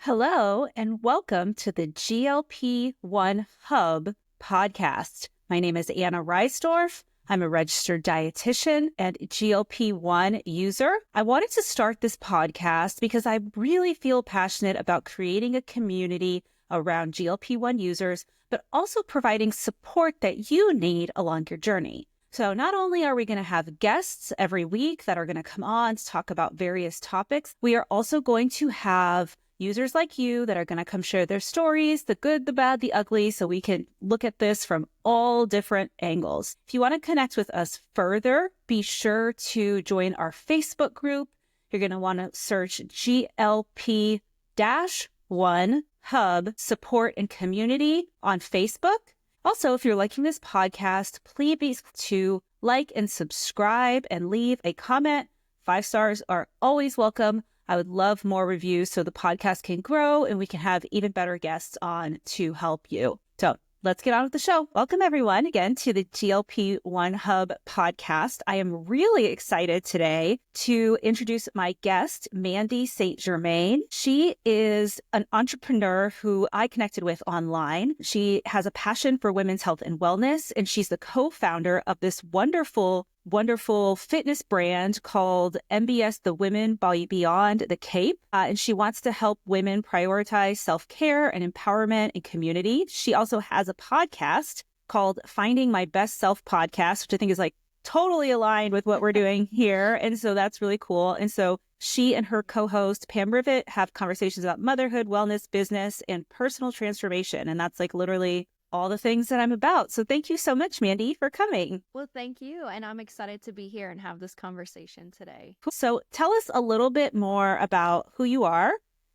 Hello, and welcome to the GLP-1 Hub podcast. My name is Anna Reisdorf. I'm a registered dietitian and GLP-1 user. I wanted to start this podcast because I really feel passionate about creating a community around GLP-1 users, but also providing support that you need along your journey. So not only are we going to have guests every week that are going to come on to talk about various topics, we are also going to have users like you that are going to come share their stories, the good, the bad, the ugly, so we can look at this from all different angles. If you want to connect with us further, be sure to join our Facebook group. You're going to want to search GLP-1 Hub Support and Community on Facebook. Also, if you're liking this podcast, please be sure to like and subscribe and leave a comment. 5 stars are always welcome. I would love more reviews so the podcast can grow and we can have even better guests on to help you. So let's get on with the show. Welcome everyone again to the GLP-1 Hub podcast. I am really excited today to introduce my guest, Mandi St. Germaine. She is an entrepreneur who I connected with online. She has a passion for women's health and wellness, and she's the co-founder of this wonderful fitness brand called MBS, the Women Beyond the Cape. And she wants to help women prioritize self-care and empowerment and community. She also has a podcast called Finding My Best Self Podcast, which I think is like totally aligned with what we're doing here. And so that's really cool. And so she and her co-host, Pam Rivet, have conversations about motherhood, wellness, business, and personal transformation. And that's like literally all the things that I'm about. So thank you so much, Mandi, for coming. Well, thank you. And I'm excited to be here and have this conversation today. So tell us a little bit more about who you are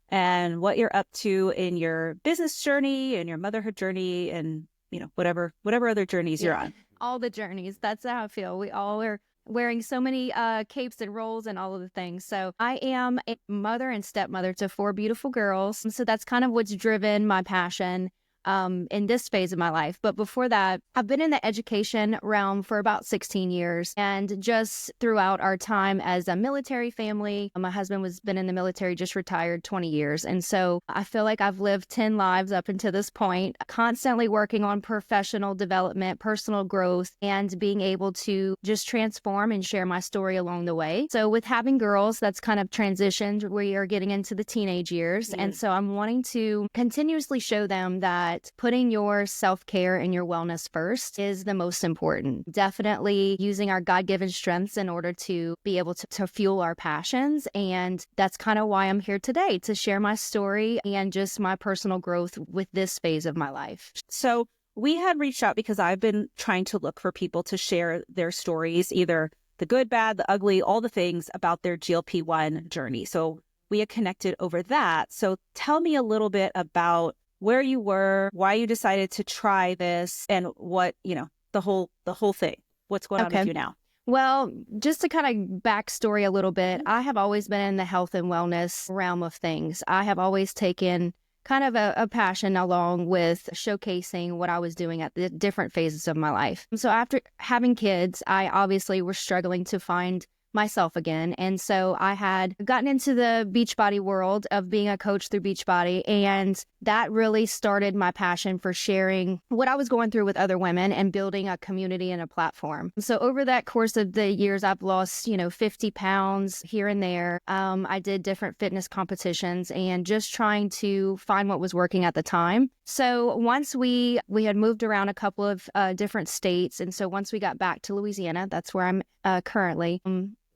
and what you're up to in your business journey and your motherhood journey and, you know, whatever other journeys you're on. All the journeys. That's how I feel. We all are wearing so many capes and roles and all of the things. So I am a mother and stepmother to 4 beautiful girls. So that's kind of what's driven my passion in this phase of my life. But before that, I've been in the education realm for about 16 years. And just throughout our time as a military family, my husband has been in the military, just retired 20 years. And so I feel like I've lived 10 lives up until this point, constantly working on professional development, personal growth, and being able to just transform and share my story along the way. So with having girls, that's kind of transitioned. We are getting into the teenage years. And so I'm wanting to continuously show them that putting your self-care and your wellness first is the most important. Definitely using our God-given strengths in order to be able to fuel our passions. And that's kind of why I'm here today, to share my story and just my personal growth with this phase of my life. So we had reached out because I've been trying to look for people to share their stories, either the good, bad, the ugly, all the things about their GLP-1 journey. So we had connected over that. So tell me a little bit about where you were, why you decided to try this, and what, you know, the whole thing. What's going on with you now? Well, just to kind of backstory a little bit, I have always been in the health and wellness realm of things. I have always taken kind of a passion along with showcasing what I was doing at the different phases of my life. So after having kids, I obviously was struggling to find myself again. And so I had gotten into the Beachbody world of being a coach through Beachbody. And that really started my passion for sharing what I was going through with other women and building a community and a platform. So over that course of the years, I've lost, 50 pounds here and there. I did different fitness competitions and just trying to find what was working at the time. So once we had moved around a couple of different states. And so once we got back to Louisiana, that's where I'm currently,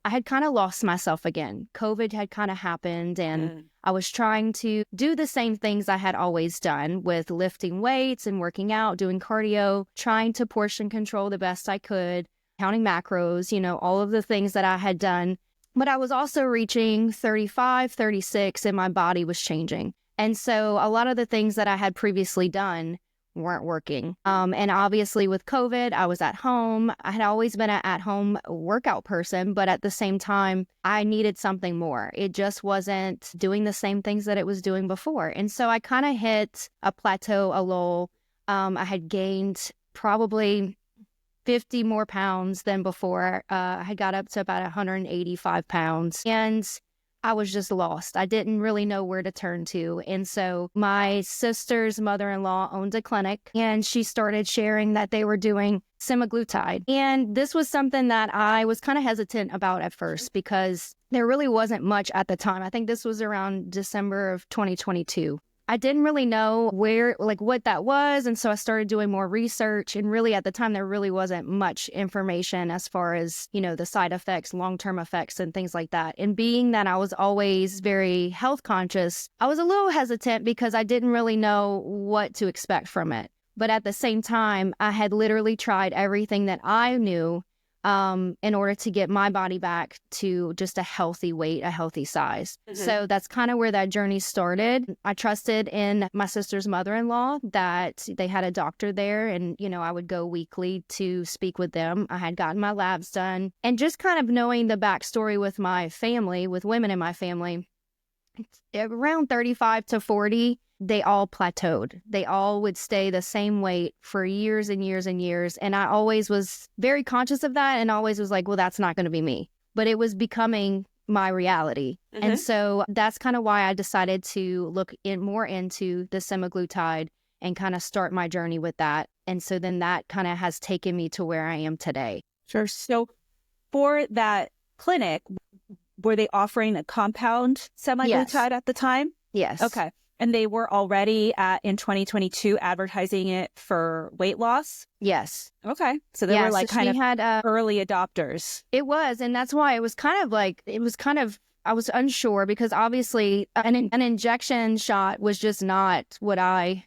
I had kind of lost myself again. COVID had kind of happened and I was trying to do the same things I had always done with lifting weights and working out, doing cardio, trying to portion control the best I could, counting macros, all of the things that I had done. But I was also reaching 35, 36 and my body was changing. And so a lot of the things that I had previously done weren't working. And obviously with COVID, I was at home. I had always been an at-home workout person, but at the same time, I needed something more. It just wasn't doing the same things that it was doing before. And so I kind of hit a plateau, a lull. I had gained probably 50 more pounds than before. I had got up to about 185 pounds. And I was just lost. I didn't really know where to turn to. And so my sister's mother-in-law owned a clinic, and she started sharing that they were doing semaglutide. And this was something that I was kind of hesitant about at first because there really wasn't much at the time. I think this was around December of 2022. I didn't really know what that was. And so I started doing more research. And really at the time, there really wasn't much information as far as, the side effects, long-term effects and things like that. And being that I was always very health conscious, I was a little hesitant because I didn't really know what to expect from it. But at the same time, I had literally tried everything that I knew in order to get my body back to just a healthy weight, a healthy size. So that's kind of where that journey started. I trusted in my sister's mother-in-law that they had a doctor there, and, I would go weekly to speak with them. I had gotten my labs done, and just kind of knowing the backstory with my family, with women in my family, around 35 to 40, they all plateaued. They all would stay the same weight for years and years and years. And I always was very conscious of that and always was like, well, that's not going to be me. But it was becoming my reality. And so that's kind of why I decided to look more into the semaglutide and kind of start my journey with that. And so then that kind of has taken me to where I am today. Sure. So for that clinic, were they offering a compound semaglutide at the time? Yes. Okay. And they were already in 2022 advertising it for weight loss? Yes. Okay. So they were had early adopters. It was. And that's why it was I was unsure because obviously an injection shot was just not what I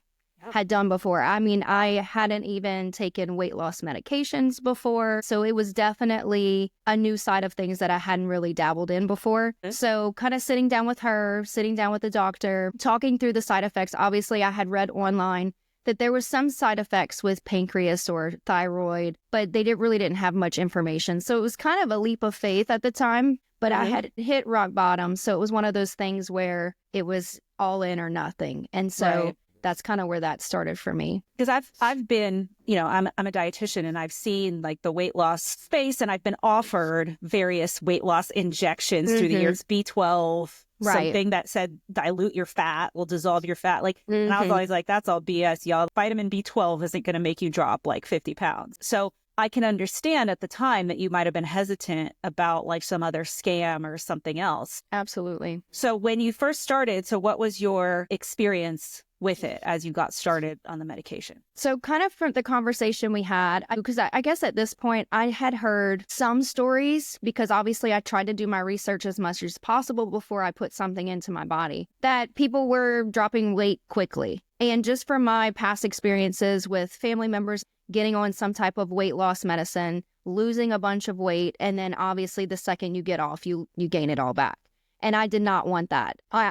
had done before. I mean, I hadn't even taken weight loss medications before. So it was definitely a new side of things that I hadn't really dabbled in before. So kind of sitting down with her, sitting down with the doctor, talking through the side effects. Obviously, I had read online that there was some side effects with pancreas or thyroid, but they really didn't have much information. So it was kind of a leap of faith at the time, but I had hit rock bottom. So it was one of those things where it was all in or nothing. And so that's kind of where that started for me. Because I've been, I'm a dietitian and I've seen like the weight loss space, and I've been offered various weight loss injections through the years, B12, something that said dilute your fat, will dissolve your fat. And I was always like, that's all BS, y'all. Vitamin B12 isn't going to make you drop like 50 pounds. So I can understand at the time that you might have been hesitant about like some other scam or something else. Absolutely. So when you first started, what was your experience with it as you got started on the medication? So kind of from the conversation we had, because I guess at this point I had heard some stories, because obviously I tried to do my research as much as possible before I put something into my body, that people were dropping weight quickly. And just from my past experiences with family members getting on some type of weight loss medicine, losing a bunch of weight, and then obviously the second you get off, you gain it all back. And I did not want that. I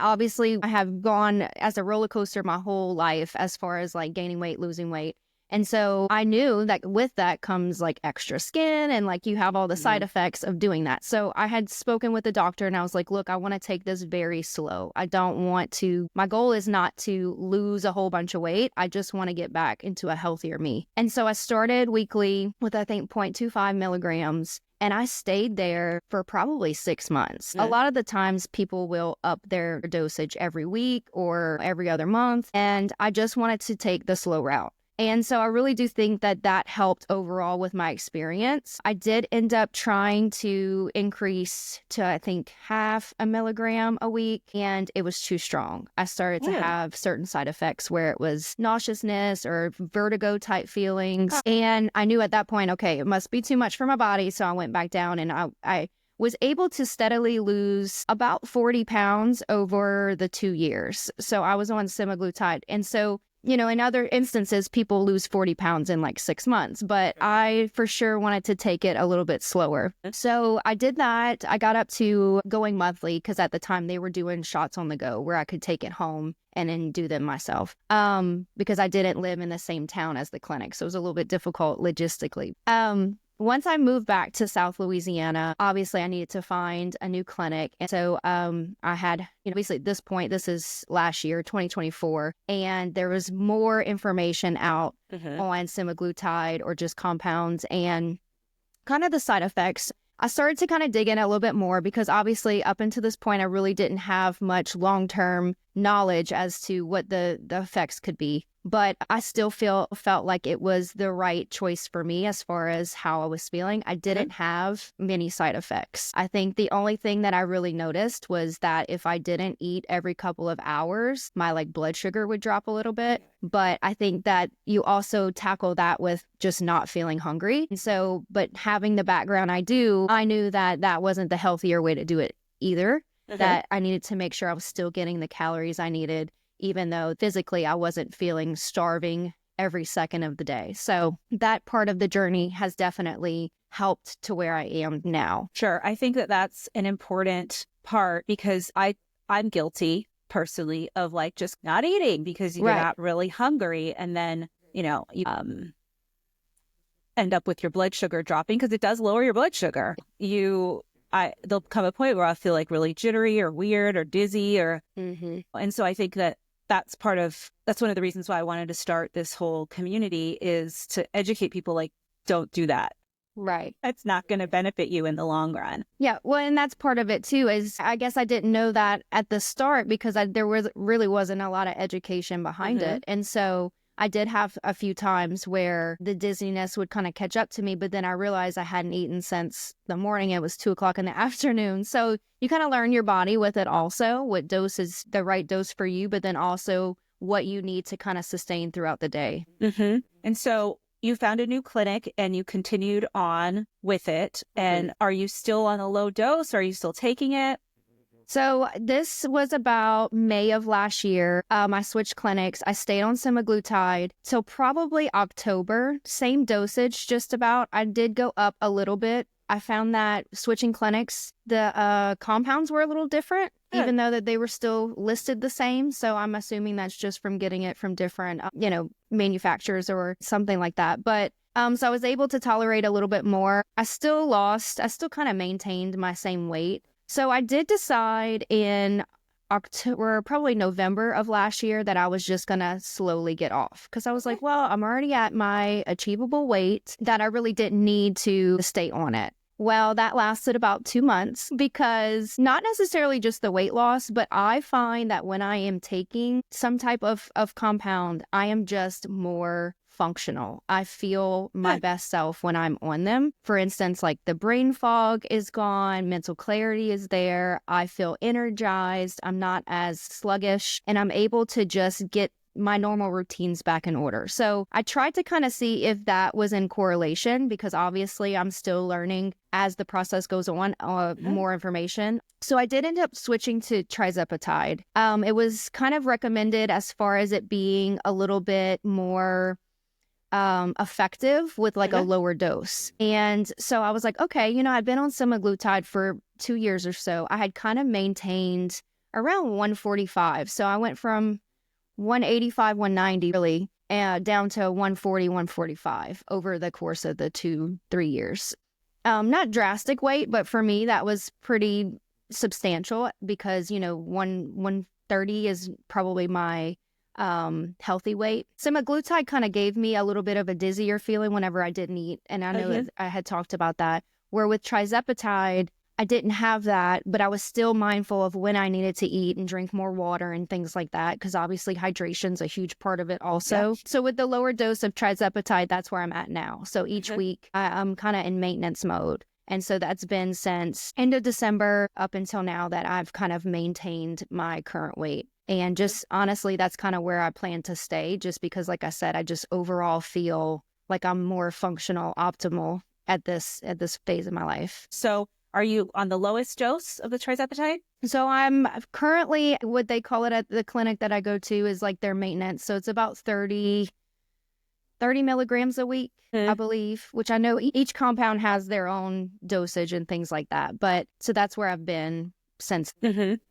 have gone as a roller coaster my whole life as far as like gaining weight, losing weight. And so I knew that with that comes like extra skin and like you have all the side effects of doing that. So I had spoken with the doctor and I was like, look, I want to take this very slow. My goal is not to lose a whole bunch of weight. I just want to get back into a healthier me. And so I started weekly with, I think, 0.25 milligrams. And I stayed there for probably 6 months. A lot of the times people will up their dosage every week or every other month. And I just wanted to take the slow route. And so I really do think that that helped overall with my experience. I did end up trying to increase to, I think, 0.5 milligram a week, and it was too strong. I started to have certain side effects where it was nauseousness or vertigo type feelings. And I knew at that point, okay, it must be too much for my body. So I went back down, and I was able to steadily lose about 40 pounds over the 2 years. So I was on semaglutide. And so, in other instances, people lose 40 pounds in like 6 months, but I for sure wanted to take it a little bit slower. So I did that. I got up to going monthly because at the time they were doing shots on the go where I could take it home and then do them myself because I didn't live in the same town as the clinic. So it was a little bit difficult logistically. Once I moved back to South Louisiana, obviously I needed to find a new clinic. And so I had, basically at this point, this is last year, 2024, and there was more information out on semaglutide or just compounds and kind of the side effects. I started to kind of dig in a little bit more because obviously up until this point, I really didn't have much long-term knowledge as to what the effects could be. But I still felt like it was the right choice for me as far as how I was feeling. I didn't have many side effects. I think the only thing that I really noticed was that if I didn't eat every couple of hours, my like blood sugar would drop a little bit. But I think that you also tackle that with just not feeling hungry. And so, but having the background I do, I knew that that wasn't the healthier way to do it either, that I needed to make sure I was still getting the calories I needed, even though physically I wasn't feeling starving every second of the day. So that part of the journey has definitely helped to where I am now. Sure. I think that that's an important part because I'm guilty personally of like just not eating because you're not really hungry. And then, you end up with your blood sugar dropping because it does lower your blood sugar. There'll come a point where I'll feel like really jittery or weird or dizzy and so I think that that's one of the reasons why I wanted to start this whole community is to educate people like, don't do that. Right. That's not going to benefit you in the long run. Yeah. Well, and that's part of it too, is I guess I didn't know that at the start because there really wasn't a lot of education behind it. And so I did have a few times where the dizziness would kind of catch up to me, but then I realized I hadn't eaten since the morning. It was 2:00 in the afternoon. So you kind of learn your body with it also, what dose is the right dose for you, but then also what you need to kind of sustain throughout the day. And so you found a new clinic and you continued on with it. And are you still on a low dose? Are you still taking it? So this was about May of last year. I switched clinics. I stayed on semaglutide till probably October. Same dosage, just about. I did go up a little bit. I found that switching clinics, the compounds were a little different, even though that they were still listed the same. So I'm assuming that's just from getting it from different, manufacturers or something like that. But so I was able to tolerate a little bit more. I still kind of maintained my same weight. So I did decide in October, probably November of last year, that I was just going to slowly get off because I was like, well, I'm already at my achievable weight that I really didn't need to stay on it. Well, that lasted about 2 months because not necessarily just the weight loss, but I find that when I am taking some type of compound, I am just more functional. I feel my best self when I'm on them. For instance, like the brain fog is gone, mental clarity is there. I feel energized. I'm not as sluggish and I'm able to just get my normal routines back in order. So I tried to kind of see if that was in correlation because obviously I'm still learning as the process goes on, more information. So I did end up switching to trizepatide. It was kind of recommended as far as it being a little bit more effective with like a lower dose. And so I was like, okay, I've been on semaglutide for 2 years or so. I had kind of maintained around 145. So I went from 185, 190 really, down to 140, 145 over the course of the 2-3 years. Not drastic weight, but for me, that was pretty substantial because, 130 is probably my healthy weight. Semaglutide kind of gave me a little bit of a dizzier feeling whenever I didn't eat. And I know that I had talked about that. Where with trizepatide, I didn't have that, but I was still mindful of when I needed to eat and drink more water and things like that, because obviously hydration's a huge part of it also. Yeah. So with the lower dose of trizepatide, that's where I'm at now. So each week I'm kind of in maintenance mode. And so that's been since end of December up until now that I've kind of maintained my current weight. And just honestly, that's kind of where I plan to stay, just because, like I said, I just overall feel like I'm more functional, optimal at this phase of my life. So are you on the lowest dose of the trizepatide? So I'm currently, what they call it at the clinic that I go to is like their maintenance. So it's about 30 milligrams a week, I believe, which I know each compound has their own dosage and things like that. But so that's where I've been since.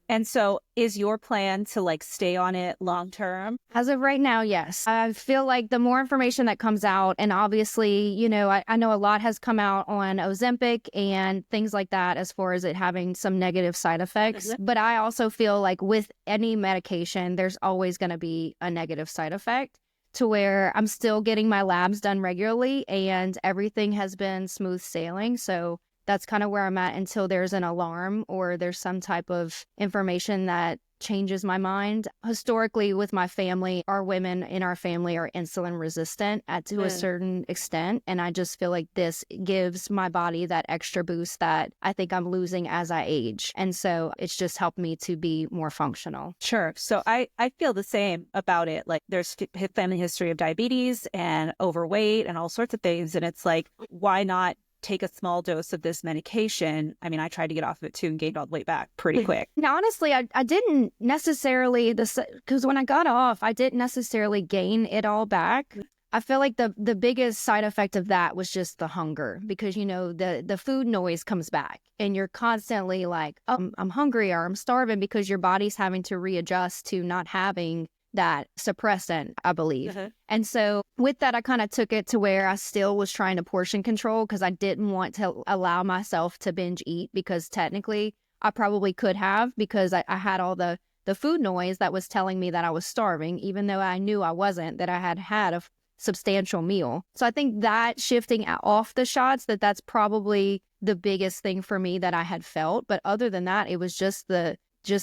And so is your plan to like stay on it long term? As of right now, yes. I feel like the more information that comes out, and obviously, I know a lot has come out on Ozempic and things like that as far as it having some negative side effects. But I also feel like with any medication, there's always going to be a negative side effect, to where I'm still getting my labs done regularly and everything has been smooth sailing. So that's kind of where I'm at until there's an alarm or there's some type of information that changes my mind. Historically, with my family, our women in our family are insulin resistant to a certain extent. And I just feel like this gives my body that extra boost that I think I'm losing as I age. And so it's just helped me to be more functional. Sure. So I feel the same about it. Like there's family history of diabetes and overweight and all sorts of things. And it's like, why not take a small dose of this medication? I mean, I tried to get off of it too and gained all the weight back pretty quick. Now, honestly, I didn't necessarily, because when I got off, I didn't necessarily gain it all back. I feel like the biggest side effect of that was just the hunger, because, you know, the food noise comes back and you're constantly like, oh, I'm hungry or I'm starving, because your body's having to readjust to not having that suppressant, I believe. And so with that, I kind of took it to where I still was trying to portion control, because I didn't want to allow myself to binge eat, because technically I probably could have, because I had all the food noise that was telling me that I was starving, even though I knew I wasn't, that I had had a substantial meal. So I think that shifting off the shots, that's probably the biggest thing for me that I had felt. But other than that, it was just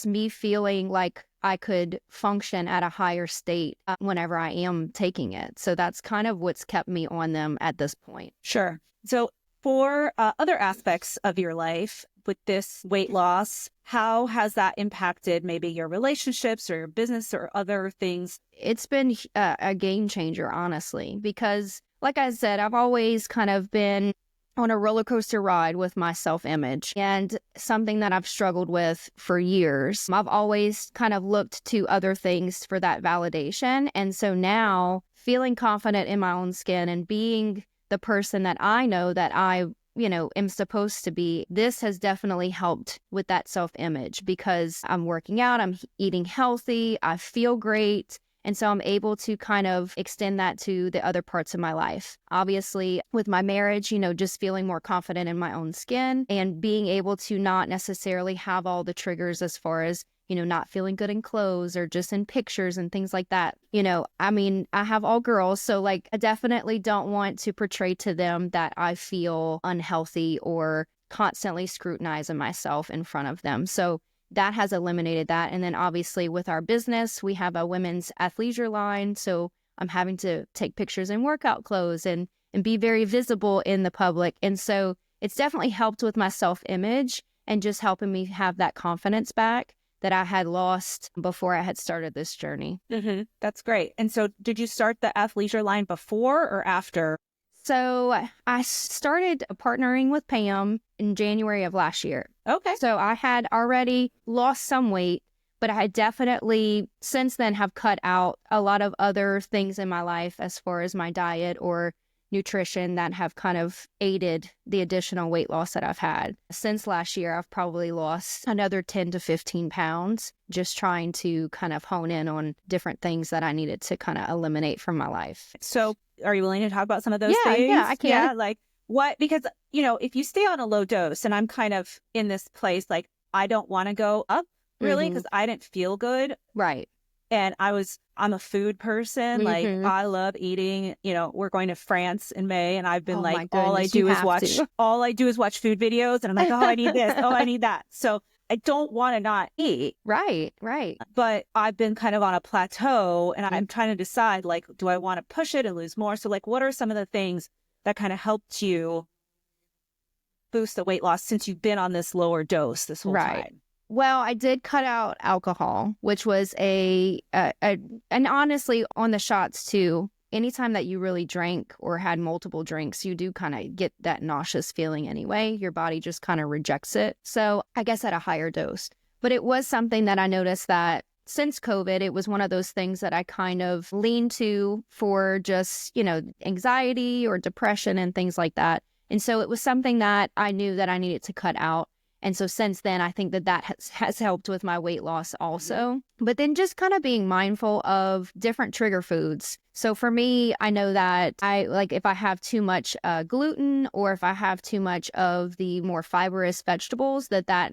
me feeling like I could function at a higher state whenever I am taking it. So that's kind of what's kept me on them at this point. Sure. So for other aspects of your life with this weight loss, how has that impacted maybe your relationships or your business or other things? It's been a game changer, honestly, because like I said, I've always kind of been on a roller coaster ride with my self-image, and something that I've struggled with for years. I've always kind of looked to other things for that validation. And so now, feeling confident in my own skin and being the person that I know that I, am supposed to be, this has definitely helped with that self-image, because I'm working out, I'm eating healthy, I feel great. And so I'm able to kind of extend that to the other parts of my life. Obviously, with my marriage, just feeling more confident in my own skin and being able to not necessarily have all the triggers as far as, not feeling good in clothes or just in pictures and things like that. I have all girls, so like I definitely don't want to portray to them that I feel unhealthy or constantly scrutinizing myself in front of them. So that has eliminated that. And then obviously with our business, we have a women's athleisure line. So I'm having to take pictures in workout clothes and be very visible in the public. And so it's definitely helped with my self-image and just helping me have that confidence back that I had lost before I had started this journey. That's great. And so did you start the athleisure line before or after? So I started partnering with Pam in January of last year. Okay. So I had already lost some weight, but I had definitely since then have cut out a lot of other things in my life as far as my diet or nutrition that have kind of aided the additional weight loss that I've had. Since last year, I've probably lost another 10 to 15 pounds, just trying to kind of hone in on different things that I needed to kind of eliminate from my life. So are you willing to talk about some of those things? Yeah, I can. Yeah, like what? Because, if you stay on a low dose, and I'm kind of in this place, like I don't want to go up really because I didn't feel good. Right. And I'm a food person. Like I love eating, we're going to France in May, and I've been all I do is watch food videos, and I'm like, oh, I need this. Oh, I need that. So I don't want to not eat. Right. But I've been kind of on a plateau, and I'm trying to decide, like, do I want to push it and lose more? So like, what are some of the things that kind of helped you boost the weight loss since you've been on this lower dose this whole time? Well, I did cut out alcohol, which was and honestly on the shots too, anytime that you really drank or had multiple drinks, you do kind of get that nauseous feeling anyway. Your body just kind of rejects it. So I guess at a higher dose. But it was something that I noticed that since COVID, it was one of those things that I kind of leaned to for just, anxiety or depression and things like that. And so it was something that I knew that I needed to cut out. And so since then, I think that has helped with my weight loss also. But then just kind of being mindful of different trigger foods. So for me, I know that if I have too much gluten or if I have too much of the more fibrous vegetables, that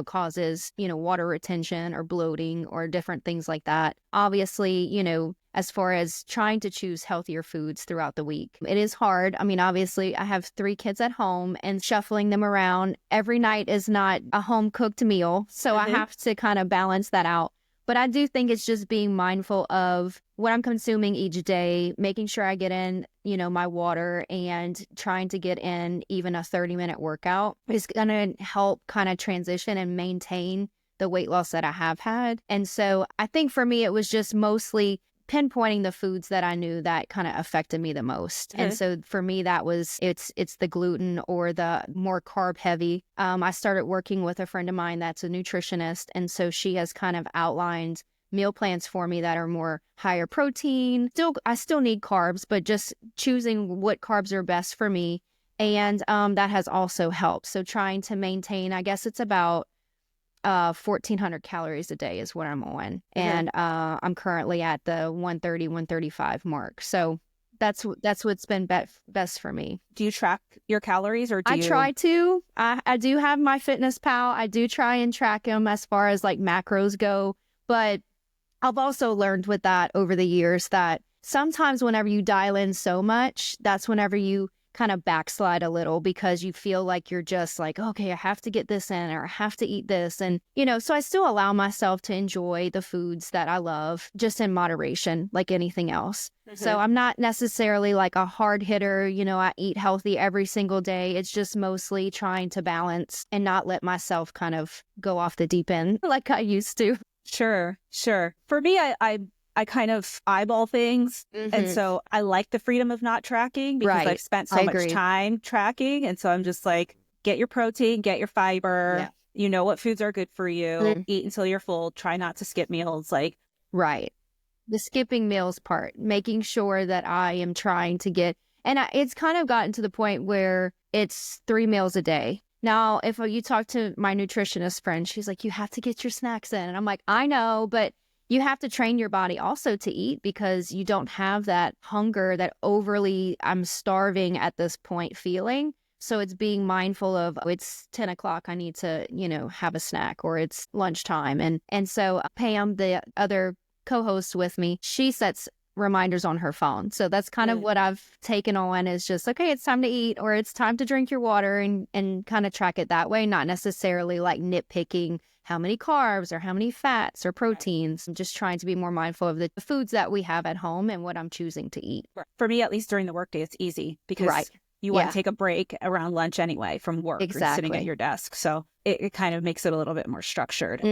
causes, water retention or bloating or different things like that. Obviously, as far as trying to choose healthier foods throughout the week. It is hard. I mean, obviously, I have 3 kids at home, and shuffling them around every night is not a home cooked meal. So I have to kind of balance that out. But I do think it's just being mindful of what I'm consuming each day, making sure I get in, my water, and trying to get in even a 30-minute workout is going to help kind of transition and maintain the weight loss that I have had. And so I think for me, it was just mostly pinpointing the foods that I knew that kind of affected me the most. And so for me, that was, it's the gluten or the more carb heavy. I started working with a friend of mine that's a nutritionist. And so she has kind of outlined meal plans for me that are more higher protein. I still need carbs, but just choosing what carbs are best for me. And that has also helped. So trying to maintain, I guess it's about 1,400 calories a day is what I'm on. And I'm currently at the 130, 135 mark. So that's what's been best for me. Do you track your calories, or I try to. I do have my Fitness Pal. I do try and track them as far as like macros go. But I've also learned with that over the years that sometimes whenever you dial in so much, that's whenever you kind of backslide a little, because you feel like you're just like, okay, I have to get this in, or I have to eat this. And, so I still allow myself to enjoy the foods that I love, just in moderation, like anything else. So I'm not necessarily like a hard hitter, I eat healthy every single day. It's just mostly trying to balance and not let myself kind of go off the deep end like I used to. Sure. For me, I kind of eyeball things. And so I like the freedom of not tracking, because I've spent so much time tracking. And so I'm just like, get your protein, get your fiber, you know what foods are good for you, eat until you're full, try not to skip meals. Right. The skipping meals part, making sure that I am trying to get, and it's kind of gotten to the point where it's 3 meals a day. Now, if you talk to my nutritionist friend, she's like, you have to get your snacks in. And I'm like, I know, but you have to train your body also to eat, because you don't have that hunger, that overly, I'm starving at this point feeling. So it's being mindful of, oh, it's 10 o'clock, I need to, have a snack, or it's lunchtime. And so Pam, the other co-host with me, she sets reminders on her phone. So that's kind of what I've taken on, is just, okay, it's time to eat, or it's time to drink your water, and kind of track it that way, not necessarily like nitpicking how many carbs or how many fats or proteins. I'm just trying to be more mindful of the foods that we have at home and what I'm choosing to eat. For me, at least during the workday, it's easy, because you want to take a break around lunch anyway from work or sitting at your desk. So it kind of makes it a little bit more structured.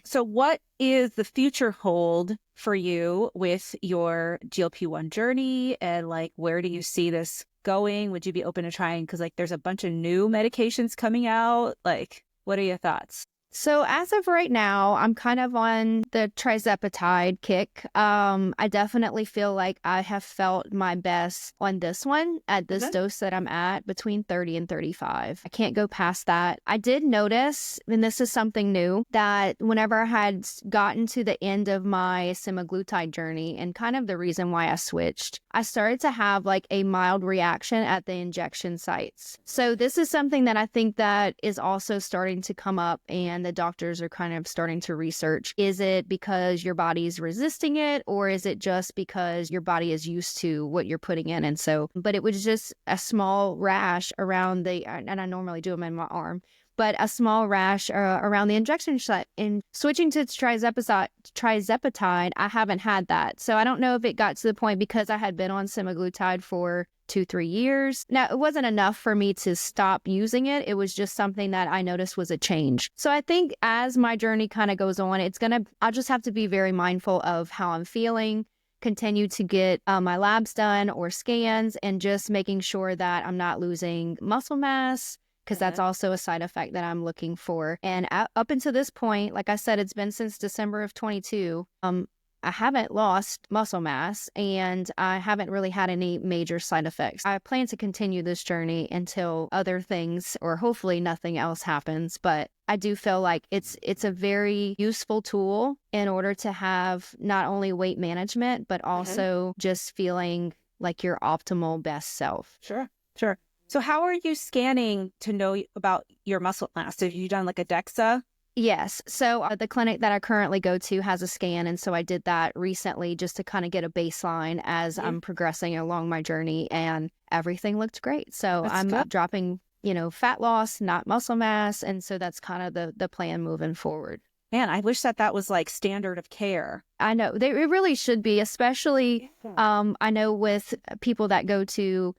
So what is the future hold for you with your GLP-1 journey? And where do you see this going? Would you be open to trying? Because there's a bunch of new medications coming out. What are your thoughts? So as of right now, I'm kind of on the trizepatide kick. I definitely feel like I have felt my best on this one at this dose that I'm at, between 30 and 35. I can't go past that. I did notice, and this is something new, that whenever I had gotten to the end of my semaglutide journey, and kind of the reason why I switched, I started to have a mild reaction at the injection sites. So this is something that I think that is also starting to come up, and the doctors are kind of starting to research. Is it because your body's resisting it, or is it just because your body is used to what you're putting in? And so, but it was just a small rash around and I normally do them in my arm, but a small rash around the injection site. In switching to trizepatide, I haven't had that. So I don't know if it got to the point because I had been on semaglutide for 2-3 years. Now, it wasn't enough for me to stop using it. It was just something that I noticed was a change. So I think as my journey kind of goes on, I'll just have to be very mindful of how I'm feeling, continue to get my labs done or scans, and just making sure that I'm not losing muscle mass, because that's also a side effect that I'm looking for. And up until this point, like I said, it's been since December of 22. I haven't lost muscle mass, and I haven't really had any major side effects. I plan to continue this journey until other things, or hopefully nothing else happens. But I do feel like it's a very useful tool in order to have not only weight management, but also just feeling like your optimal best self. Sure. So how are you scanning to know about your muscle mass? Have you done a DEXA? Yes. So the clinic that I currently go to has a scan. And so I did that recently just to kind of get a baseline as I'm progressing along my journey, and everything looked great. So That's I'm good. dropping, fat loss, not muscle mass. And so that's kind of the plan moving forward. Man, I wish that was like standard of care. I know it really should be, especially I know with people that go to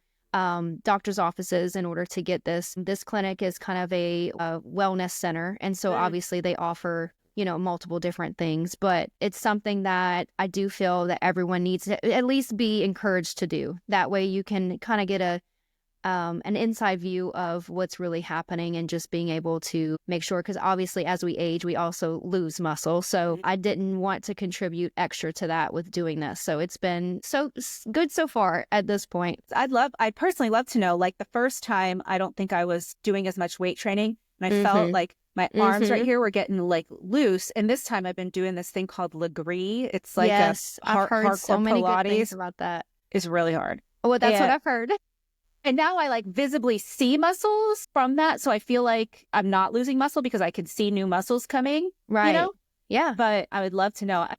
doctor's offices in order to get this. This clinic is kind of a wellness center. And so obviously they offer, multiple different things, but it's something that I do feel that everyone needs to at least be encouraged to do. That way you can kind of get an inside view of what's really happening, and just being able to make sure, because obviously as we age, we also lose muscle. So I didn't want to contribute extra to that with doing this. So it's been so good so far at this point. I'd personally love to know, like the first time, I don't think I was doing as much weight training, and I felt like my arms right here were getting like loose. And this time I've been doing this thing called Legree. It's like I've heard so many Pilates. good things about that. It's really hard. Well, that's what I've heard. And now I like visibly see muscles from that. So I feel like I'm not losing muscle because I can see new muscles coming. Right. Yeah. But I would love to know. I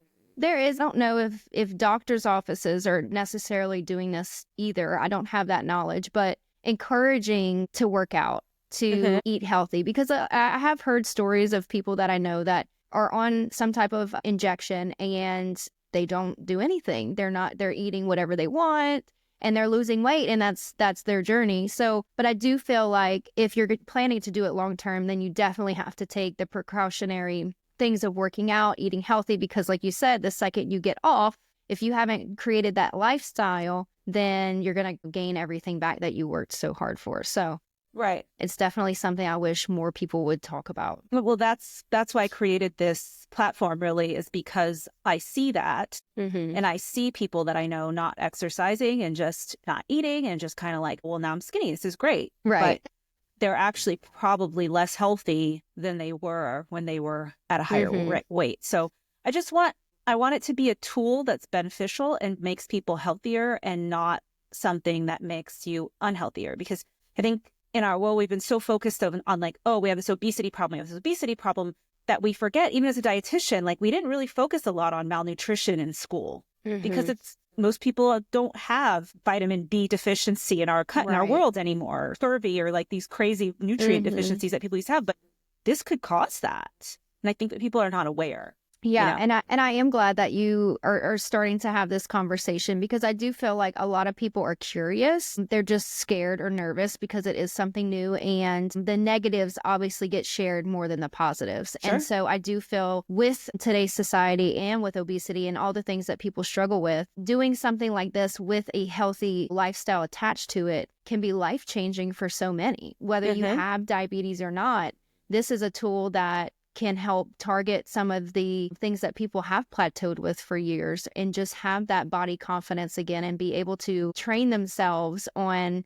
don't know if doctors' offices are necessarily doing this either. I don't have that knowledge, but encouraging to work out, to eat healthy, because I have heard stories of people that I know that are on some type of injection and they don't do anything. They're eating whatever they want, and they're losing weight, and that's their journey. So, but I do feel like if you're planning to do it long term, then you definitely have to take the precautionary things of working out, eating healthy, because like you said, the second you get off, if you haven't created that lifestyle, then you're going to gain everything back that you worked so hard for. So right. It's definitely something I wish more people would talk about. Well, that's why I created this platform, really, is because I see that and I see people that I know not exercising and just not eating and just kind of like, well, now I'm skinny. This is great. Right. But they're actually probably less healthy than they were when they were at a higher weight. So I want it to be a tool that's beneficial and makes people healthier, and not something that makes you unhealthier. Because I think in our world, we've been so focused on like, oh, we have this obesity problem, that we forget, even as a dietitian, like we didn't really focus a lot on malnutrition in school because most people don't have vitamin B deficiency in our world anymore, or scurvy, or like these crazy nutrient deficiencies that people used to have. But this could cause that. And I think that people are not aware. Yeah. And I am glad that you are starting to have this conversation, because I do feel like a lot of people are curious. They're just scared or nervous because it is something new, and the negatives obviously get shared more than the positives. Sure. And so I do feel with today's society and with obesity and all the things that people struggle with, doing something like this with a healthy lifestyle attached to it can be life-changing for so many. Whether you have diabetes or not, this is a tool that can help target some of the things that people have plateaued with for years, and just have that body confidence again, and be able to train themselves on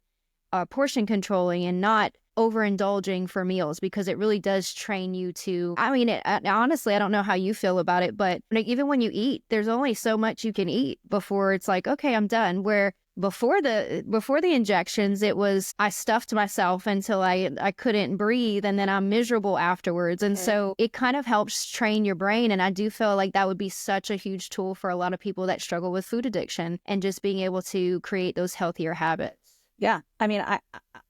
portion controlling and not overindulging for meals, because it really does train you to, honestly, I don't know how you feel about it, but like, even when you eat, there's only so much you can eat before it's like, okay, I'm done. Where before the injections, it was, I stuffed myself until I couldn't breathe, and then I'm miserable afterwards. And so it kind of helps train your brain. And I do feel like that would be such a huge tool for a lot of people that struggle with food addiction, and just being able to create those healthier habits. Yeah. I mean,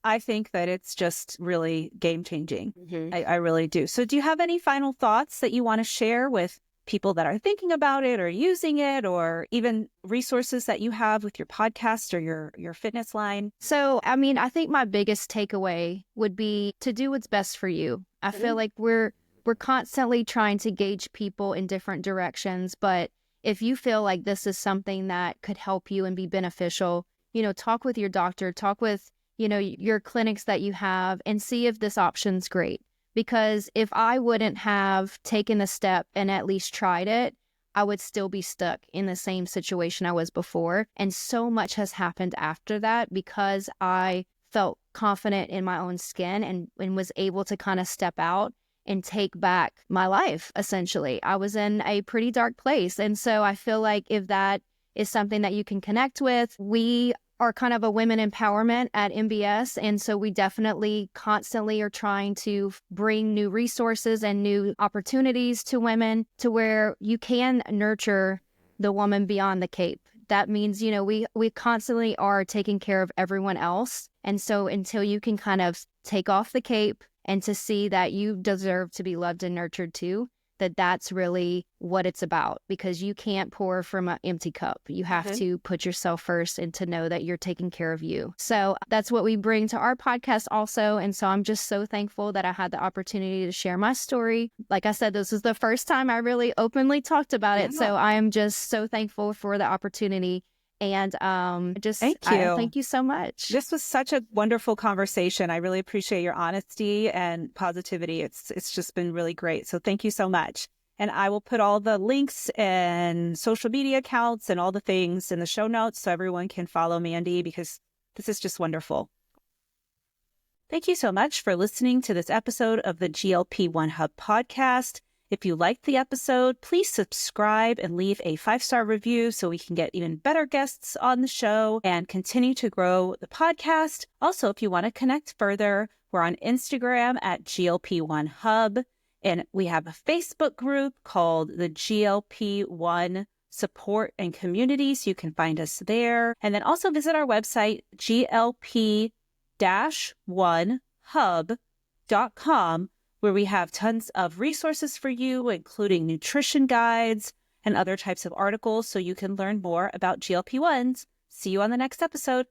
I think that it's just really game changing. I really do. So do you have any final thoughts that you want to share with people that are thinking about it or using it, or even resources that you have with your podcast or your fitness line? So, I mean, I think my biggest takeaway would be to do what's best for you. I feel like we're constantly trying to gauge people in different directions, but if you feel like this is something that could help you and be beneficial, talk with your doctor, talk with, your clinics that you have, and see if this option's great. Because if I wouldn't have taken the step and at least tried it, I would still be stuck in the same situation I was before. And so much has happened after that, because I felt confident in my own skin and was able to kind of step out and take back my life, essentially. I was in a pretty dark place. And so I feel like if that is something that you can connect with, we are kind of a women empowerment at MBS. And so we definitely constantly are trying to bring new resources and new opportunities to women to where you can nurture the woman beyond the cape. That means, we constantly are taking care of everyone else. And so until you can kind of take off the cape and to see that you deserve to be loved and nurtured too, that's really what it's about, because you can't pour from an empty cup. You have to put yourself first and to know that you're taking care of you. So that's what we bring to our podcast also. And so I'm just so thankful that I had the opportunity to share my story. Like I said, this was the first time I really openly talked about it. So I am just so thankful for the opportunity. And thank you so much. This was such a wonderful conversation. I really appreciate your honesty and positivity. It's just been really great. So thank you so much. And I will put all the links and social media accounts and all the things in the show notes so everyone can follow Mandi, because this is just wonderful. Thank you so much for listening to this episode of the GLP-1 Hub podcast. If you liked the episode, please subscribe and leave a 5-star review so we can get even better guests on the show and continue to grow the podcast. Also, if you want to connect further, we're on Instagram at GLP-1 Hub, and we have a Facebook group called the GLP-1 Support and Community, so you can find us there. And then also visit our website, glp-1hub.com, where we have tons of resources for you, including nutrition guides and other types of articles so you can learn more about GLP-1s. See you on the next episode.